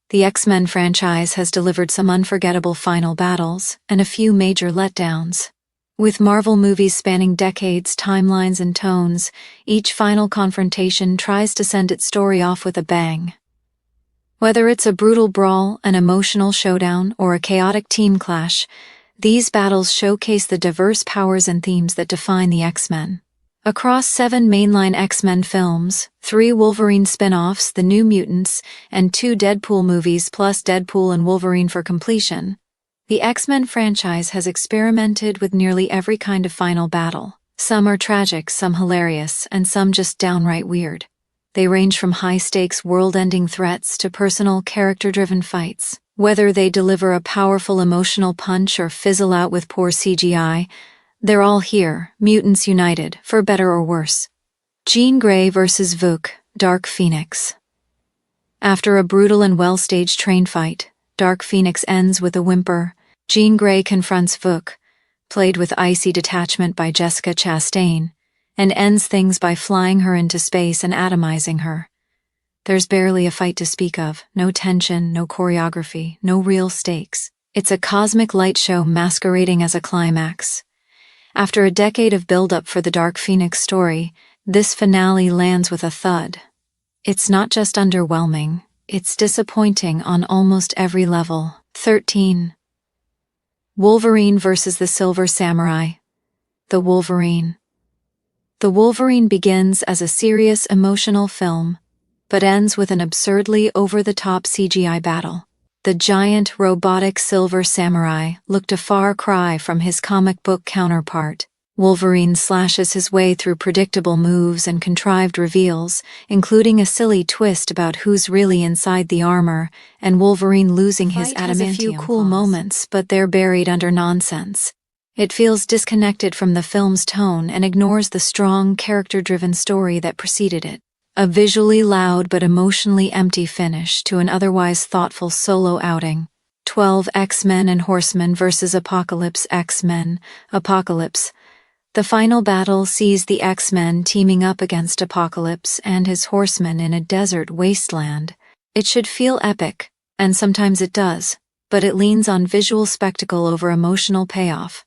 The X-Men franchise has delivered some unforgettable final battles and a few major letdowns. With Marvel movies spanning decades, timelines, and tones, each final confrontation tries to send its story off with a bang. Whether it's a brutal brawl, an emotional showdown, or a chaotic team clash, these battles showcase the diverse powers and themes that define the X-Men. Across 7 mainline X-Men films, 3 Wolverine spin-offs, The New Mutants, and 2 Deadpool movies plus Deadpool and Wolverine for completion, the X-Men franchise has experimented with nearly every kind of final battle. Some are tragic, some hilarious, and some just downright weird. They range from high-stakes world-ending threats to personal, character-driven fights. Whether they deliver a powerful emotional punch or fizzle out with poor CGI, they're all here, mutants united, for better or worse. Jean Grey vs. Vuk, Dark Phoenix. After a brutal and well-staged train fight, Dark Phoenix ends with a whimper. Jean Grey confronts Vuk, played with icy detachment by Jessica Chastain, and ends things by flying her into space and atomizing her. There's barely a fight to speak of, no tension, no choreography, no real stakes. It's a cosmic light show masquerading as a climax. After a decade of build-up for the Dark Phoenix story, this finale lands with a thud. It's not just underwhelming, it's disappointing on almost every level. 13. Wolverine vs. the Silver Samurai. The Wolverine. The Wolverine begins as a serious, emotional film, but ends with an absurdly over-the-top CGI battle. The giant, robotic Silver Samurai looked a far cry from his comic book counterpart. Wolverine slashes his way through predictable moves and contrived reveals, including a silly twist about who's really inside the armor, and Wolverine losing his adamantium. Has a few cool moments, but they're buried under nonsense. It feels disconnected from the film's tone and ignores the strong, character-driven story that preceded it. A visually loud but emotionally empty finish to an otherwise thoughtful solo outing. 12 X-Men and Horsemen vs. Apocalypse. X-Men, Apocalypse. The final battle sees the X-Men teaming up against Apocalypse and his Horsemen in a desert wasteland. It should feel epic, and sometimes it does, but it leans on visual spectacle over emotional payoff.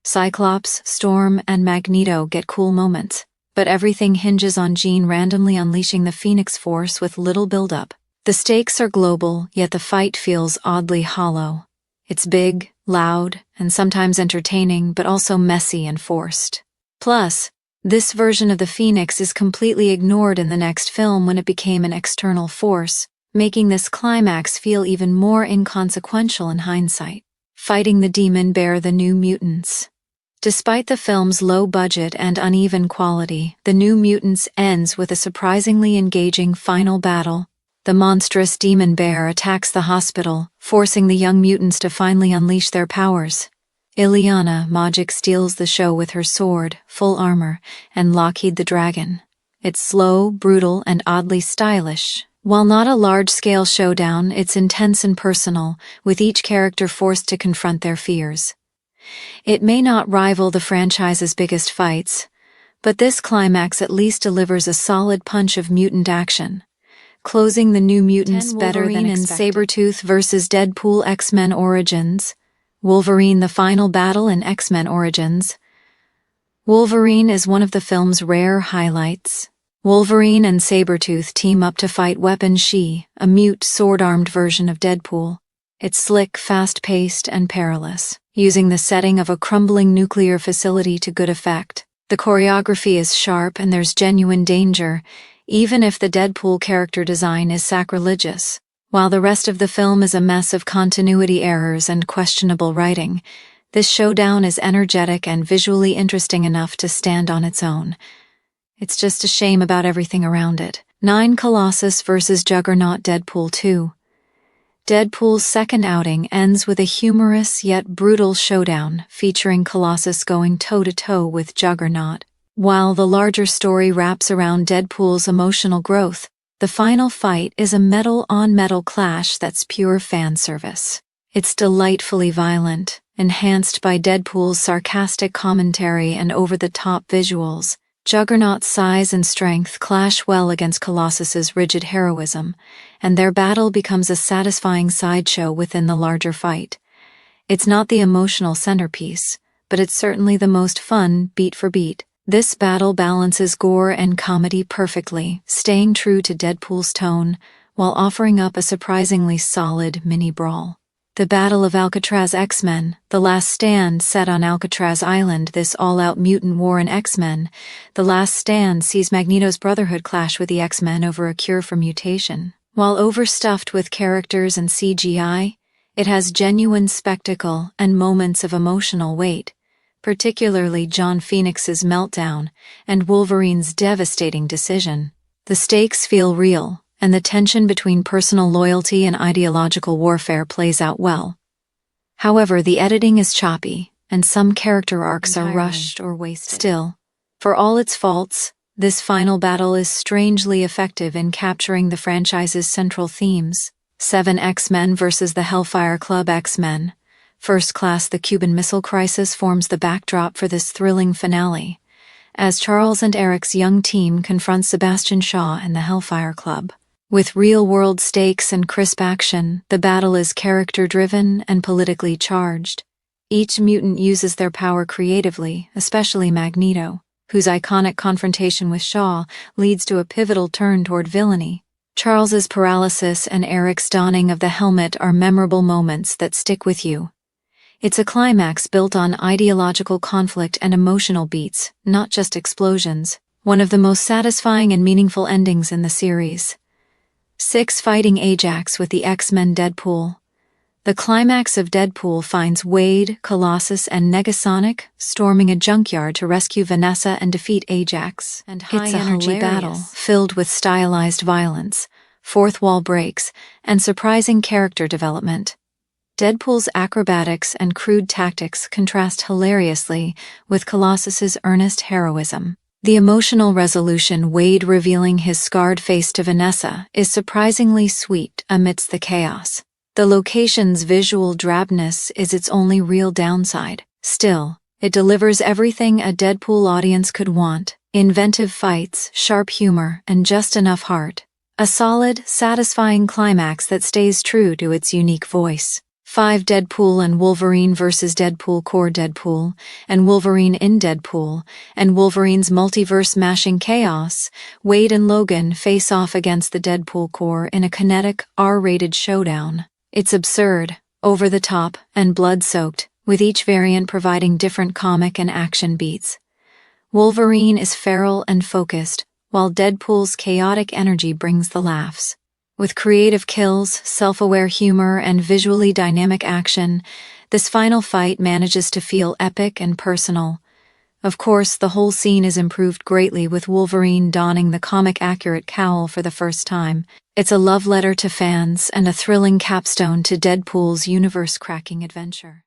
Cyclops, Storm, and Magneto get cool moments, but everything hinges on Jean randomly unleashing the Phoenix Force with little build-up. The stakes are global, yet the fight feels oddly hollow. It's big, loud, and sometimes entertaining, but also messy and forced. Plus, this version of the Phoenix is completely ignored in the next film when it became an external force, making this climax feel even more inconsequential in hindsight. Fighting the Demon Bear. The New Mutants. Despite the film's low budget and uneven quality, The New Mutants ends with a surprisingly engaging final battle. The monstrous Demon Bear attacks the hospital, forcing the young mutants to finally unleash their powers. Illyana Magic steals the show with her sword, full armor, and Lockheed the Dragon. It's slow, brutal, and oddly stylish. While not a large-scale showdown, it's intense and personal, with each character forced to confront their fears. It may not rival the franchise's biggest fights, but this climax at least delivers a solid punch of mutant action, closing The New Mutants better than expected. Sabretooth vs. Deadpool. X-Men Origins. Wolverine: The Final Battle in X-Men Origins. Wolverine is one of the film's rare highlights. Wolverine and Sabretooth team up to fight Weapon She, a mute, sword-armed version of Deadpool. It's slick, fast-paced, and perilous, using the setting of a crumbling nuclear facility to good effect. The choreography is sharp and there's genuine danger, even if the Deadpool character design is sacrilegious. While the rest of the film is a mess of continuity errors and questionable writing, this showdown is energetic and visually interesting enough to stand on its own. It's just a shame about everything around it. 9 Colossus vs. Juggernaut. Deadpool 2. Deadpool's second outing ends with a humorous yet brutal showdown featuring Colossus going toe-to-toe with Juggernaut. While the larger story wraps around Deadpool's emotional growth, the final fight is a metal-on-metal clash that's pure fan service. It's delightfully violent, enhanced by Deadpool's sarcastic commentary and over-the-top visuals. Juggernaut's size and strength clash well against Colossus's rigid heroism, and their battle becomes a satisfying sideshow within the larger fight. It's not the emotional centerpiece, but it's certainly the most fun, beat for beat. This battle balances gore and comedy perfectly, staying true to Deadpool's tone, while offering up a surprisingly solid mini-brawl. The Battle of Alcatraz X-Men, The Last Stand set on Alcatraz Island. This all-out mutant war in X-Men, The Last Stand sees Magneto's Brotherhood clash with the X-Men over a cure for mutation. While overstuffed with characters and CGI, it has genuine spectacle and moments of emotional weight, particularly John Phoenix's meltdown and Wolverine's devastating decision. The stakes feel real, and the tension between personal loyalty and ideological warfare plays out well. However, the editing is choppy, and some character arcs are rushed or wasted. Still, for all its faults, this final battle is strangely effective in capturing the franchise's central themes. 7 X-Men versus the Hellfire Club X-Men. First Class: The Cuban Missile Crisis forms the backdrop for this thrilling finale, as Charles and Eric's young team confronts Sebastian Shaw and the Hellfire Club. With real-world stakes and crisp action, the battle is character-driven and politically charged. Each mutant uses their power creatively, especially Magneto, whose iconic confrontation with Shaw leads to a pivotal turn toward villainy. Charles's paralysis and Eric's donning of the helmet are memorable moments that stick with you. It's a climax built on ideological conflict and emotional beats, not just explosions, one of the most satisfying and meaningful endings in the series. 6 Fighting Ajax with the X-Men Deadpool. The climax of Deadpool finds Wade, Colossus, and Negasonic storming a junkyard to rescue Vanessa and defeat Ajax. And it's a high-energy battle filled with stylized violence, fourth wall breaks, and surprising character development. Deadpool's acrobatics and crude tactics contrast hilariously with Colossus's earnest heroism. The emotional resolution, Wade revealing his scarred face to Vanessa, is surprisingly sweet amidst the chaos. The location's visual drabness is its only real downside. Still, it delivers everything a Deadpool audience could want: inventive fights, sharp humor, and just enough heart. A solid, satisfying climax that stays true to its unique voice. 5 Deadpool and Wolverine versus Deadpool Core Deadpool, and Wolverine in Deadpool, and Wolverine's multiverse-mashing chaos. Wade and Logan face off against the Deadpool Core in a kinetic, R-rated showdown. It's absurd, over-the-top, and blood-soaked, with each variant providing different comic and action beats. Wolverine is feral and focused, while Deadpool's chaotic energy brings the laughs. With creative kills, self-aware humor, and visually dynamic action, this final fight manages to feel epic and personal. Of course, the whole scene is improved greatly with Wolverine donning the comic-accurate cowl for the first time. It's a love letter to fans and a thrilling capstone to Deadpool's universe-cracking adventure.